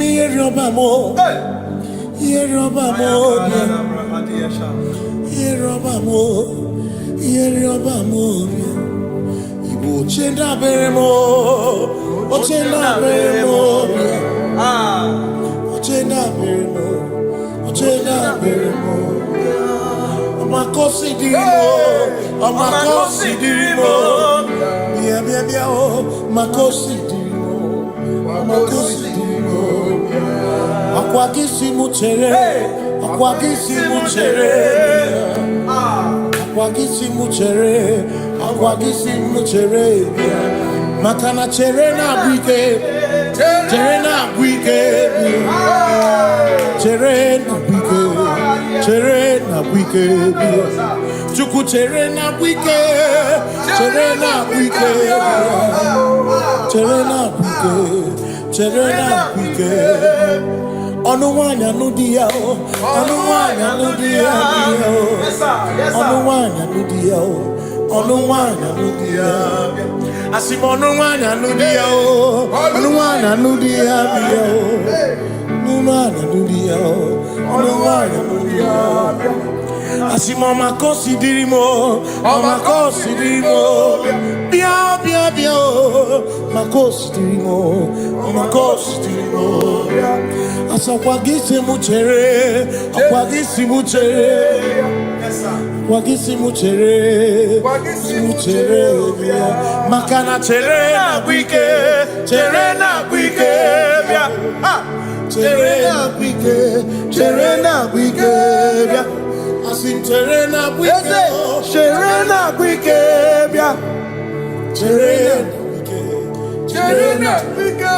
me Yerobamo, Yerobamo, Yerobamo, Yerobamo. Ibu chenda beremo, ochenda beremo, ochenda beremo, ochenda beremo. Makosi dirimo, makosi dirimo, bia oh, makosi dirimo, makosi dirimo. Akwagisi muchere, akwagisi muchere, akwagisi muchere, akwagisi muchere. Makana chere na bwike, chere na bwike, chere na bwike. Chere na bwike, chuku chere na bwike, chere na bwike, chere na bwike, chere na bwike. Onuwanya nudia, onuwanya nudia, onuwanya nudia, onuwanya nudia. Asim onuwanya nudia, onuwanya nudia, onuwanya nudia. Asimo makosi dirimo, makosi dirimo, bia bia bia, makosi dirimo, makosi dirimo. Asakwagisi muchere, akwagisi muchere, akwagisi muchere, muchere bia. Makana chere na bwike, chere na bwike bia. Terena bwike, terena bwike, asim terena bwike, terena bwike, terena bwike, terena bwike.